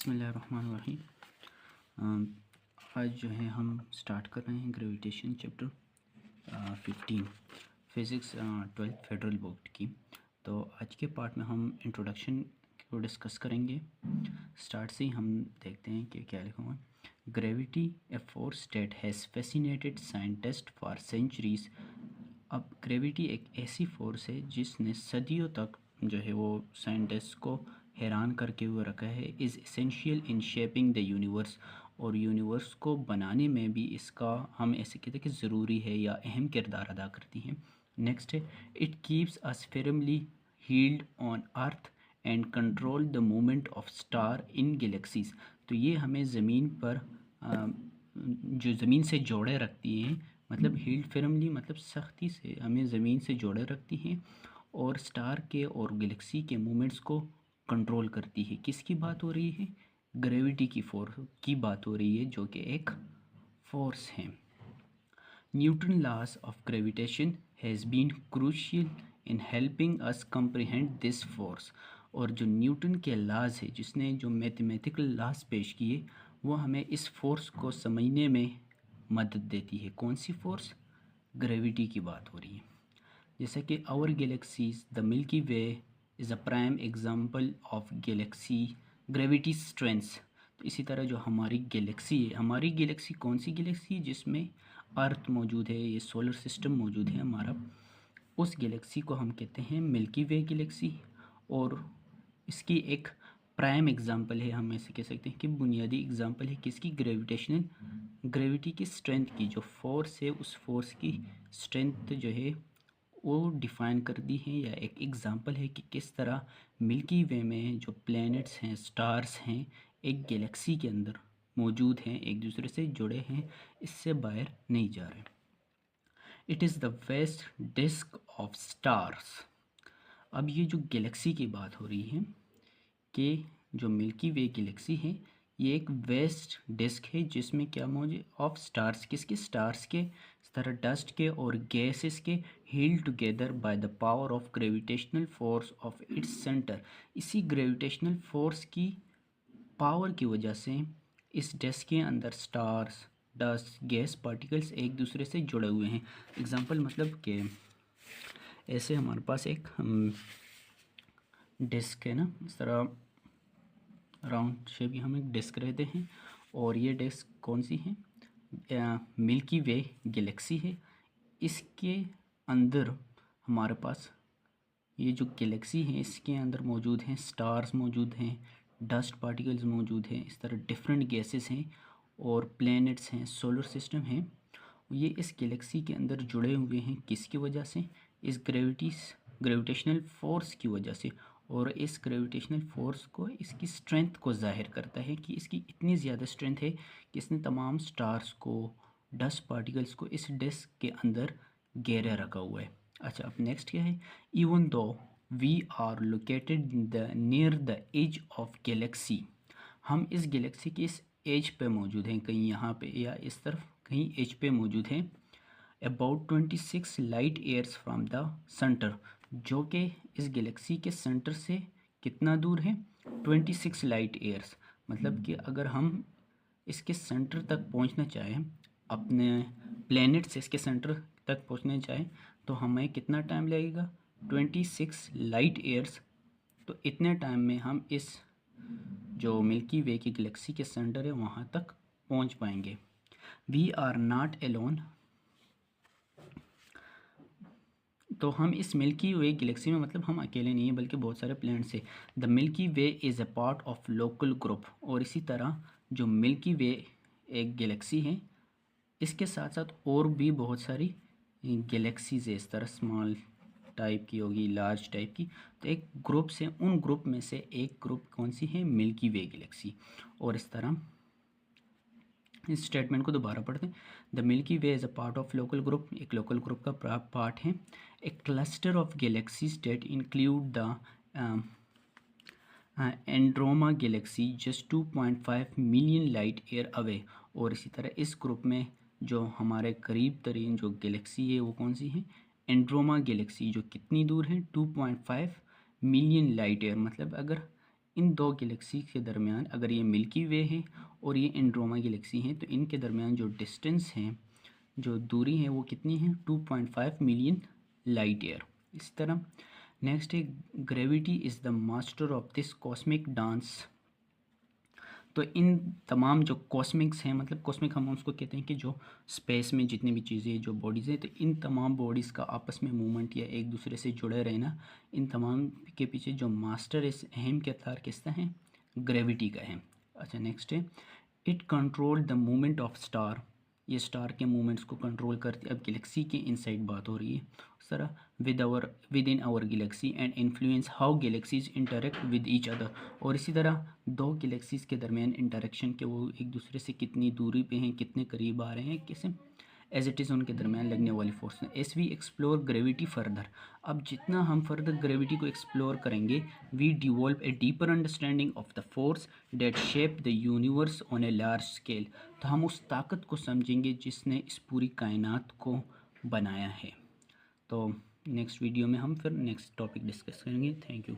बिस्मिल्लाहिर्रहमानिर्रहीम। आज जो है हम स्टार्ट कर रहे हैं gravitation chapter 15 physics 12th federal board की। तो आज के पार्ट में हम इंट्रोडक्शन को डिस्कस करेंगे। स्टार्ट से ही हम देखते हैं कि क्या लिखा हुआ है। Gravity a force that has fascinated scientist for centuries. अब ग्रेविटी एक ऐसी फोर्स है जिसने सदियों तक जो है वो साइंटिस्ट को हैरान करके हुए रखा है। Is essential in shaping the universe, और यूनिवर्स को बनाने में भी इसका हम ऐसे कहते हैं कि ज़रूरी है या अहम किरदार अदा करती है। नेक्स्ट है, it keeps us firmly held on earth and control the movement of star in galaxies. तो ये हमें ज़मीन पर जो ज़मीन से जोड़े रखती हैं, मतलब हील्ड फर्मली मतलब सख्ती से हमें ज़मीन से जोड़े रखती हैं, और स्टार के और गैलेक्सी के मूवमेंट्स को कंट्रोल करती है। किसकी बात हो रही है? ग्रेविटी की फोर्स की बात हो रही है, जो कि एक फोर्स है। Newton laws of gravitation has been crucial in helping us comprehend this force. और जो न्यूटन के लॉज है, जिसने जो मैथमेटिकल लॉज पेश किए, वो हमें इस फोर्स को समझने में मदद देती है। कौन सी फोर्स? ग्रेविटी की बात हो रही है। जैसे कि our galaxies the Milky Way is a prime example of galaxy gravity strengths. तो इसी तरह जो हमारी गैलेक्सी है, हमारी गैलेक्सी कौन सी गैलेक्सी है? जिसमें अर्थ मौजूद है, ये सोलर सिस्टम मौजूद है हमारा, उस गैलेक्सी को हम कहते हैं मिल्की वे गैलेक्सी। और इसकी एक प्राइम एग्जांपल है, हम ऐसे कह सकते हैं कि बुनियादी एग्जांपल है किसकी? ग्रेविटेशनल ग्रेविटी की स्ट्रेंथ की। जो फोर्स है, उस फोर्स की स्ट्रेंथ जो है वो डिफ़ाइन कर दी है, या एक एग्ज़ाम्पल है कि किस तरह मिल्की वे में जो प्लैनेट्स हैं, स्टार्स हैं, एक गैलेक्सी के अंदर मौजूद हैं, एक दूसरे से जुड़े हैं, इससे बाहर नहीं जा रहे। It is the vast disc of stars. अब ये जो गैलेक्सी की बात हो रही है कि जो मिल्की वे गैलेक्सी है, ये एक वेस्ट डिस्क है जिसमें क्या मौजूद? Of stars. किसके? स्टार्स के, इस तरह डस्ट के और गैसेस के, held together by the power of gravitational force of its centre. इसी ग्रेविटेशनल फोर्स की पावर की वजह से इस डिस्क के अंदर स्टार्स, डस्ट, गैस पार्टिकल्स एक दूसरे से जुड़े हुए हैं। एग्जांपल मतलब कि ऐसे हमारे पास एक डिस्क है ना, इस तरह राउंड शेप की हम एक डिस्क रहते हैं, और ये डिस्क कौन सी है? मिल्की वे गैलेक्सी है। इसके अंदर हमारे पास ये जो गैलेक्सी है, इसके अंदर मौजूद हैं स्टार्स, मौजूद हैं डस्ट पार्टिकल्स, मौजूद हैं इस तरह डिफरेंट गैसेस हैं, और प्लैनेट्स हैं, सोलर सिस्टम हैं। ये इस गैलेक्सी के अंदर जुड़े हुए हैं किसकी वजह से? इस ग्रेविटेशनल फोर्स की वजह से। और इस ग्रेविटेशनल फोर्स को, इसकी स्ट्रेंथ को ज़ाहिर करता है कि इसकी इतनी ज़्यादा स्ट्रेंथ है कि इसने तमाम स्टार्स को, डस्ट पार्टिकल्स को इस डिस्क के अंदर घेरे रखा हुआ है। अच्छा, अब नेक्स्ट क्या है? Even though we are located near the edge of galaxy. हम इस गैलेक्सी के इस एज पे मौजूद हैं, कहीं यहाँ पे या इस तरफ कहीं एज पे मौजूद हैं। About 26 light years from the centre, जो कि इस गैलेक्सी के सेंटर से कितना दूर है? 26 लाइट ईयर्स। मतलब कि अगर हम इसके सेंटर तक पहुंचना चाहें, अपने प्लेनेट से इसके सेंटर तक पहुंचना चाहें, तो हमें कितना टाइम लगेगा? 26 लाइट ईयर्स। तो इतने टाइम में हम इस जो मिल्की वे की गैलेक्सी के सेंटर है वहाँ तक पहुँच पाएंगे। We are not alone. तो हम इस मिल्की वे गैलेक्सी में, मतलब हम अकेले नहीं हैं बल्कि बहुत सारे प्लैनेट्स हैं। The Milky Way is a part of local group. और इसी तरह जो मिल्की वे एक गैलेक्सी है, इसके साथ साथ और भी बहुत सारी गैलेक्सीज है, इस तरह स्मॉल टाइप की होगी, लार्ज टाइप की। तो एक ग्रुप से, उन ग्रुप में से एक ग्रुप कौन सी है? Milky Way galaxy. और इस तरह इस स्टेटमेंट को दोबारा पढ़ते हैं। The Milky Way is a part of local group, एक लोकल ग्रुप का पार्ट है। A cluster of galaxies that include the Andromeda galaxy just 2.5 million light year away. और इसी तरह इस ग्रुप में जो हमारे करीब तरीन जो गैलेक्सी है वो कौन सी है? एंड्रोमा गैलेक्सी, जो कितनी दूर है? 2.5 मिलियन लाइट ईयर। मतलब अगर इन दो गैलेक्सी के दरमियान, अगर ये मिल्की वे है और ये एंड्रोमा गैलेक्सी हैं, तो इनके दरमियान जो डिस्टेंस है, जो दूरी है, वो कितनी है? 2.5 मिलियन लाइट ईयर। इस तरह नेक्स्ट है, gravity is the master of this cosmic dance. तो इन तमाम जो कॉस्मिक्स हैं, मतलब कॉस्मिक हम उसको कहते हैं कि जो स्पेस में जितनी भी चीज़ें, जो बॉडीज़ हैं, तो इन तमाम बॉडीज़ का आपस में मूवमेंट या एक दूसरे से जुड़े रहना, इन तमाम के पीछे जो मास्टर इस अहम किरदार किसका है? ग्रेविटी का है। अच्छा, नेक्स्ट है, it control the movement of star. ये स्टार के मूवमेंट्स को कंट्रोल करती है। अब गैलेक्सी के इनसाइड बात हो रही है उस तरह, within our galaxy and influence how galaxies interact with each other. और इसी तरह दो गैलेक्सीज के दरमियान इंटरेक्शन के, वो एक दूसरे से कितनी दूरी पे हैं, कितने करीब आ रहे हैं, कैसे एज इट इज़ उनके दरमियान लगने वाली फोर्स। As we explore gravity further, अब जितना हम फर्दर ग्रेविटी को एक्सप्लोर करेंगे, we devolve a deeper understanding of the force that shape the universe on a large scale. तो हम उस ताकत को समझेंगे जिसने इस पूरी कायनात को बनाया है। तो नेक्स्ट वीडियो में हम फिर नेक्स्ट टॉपिक डिस्कस करेंगे। Thank you.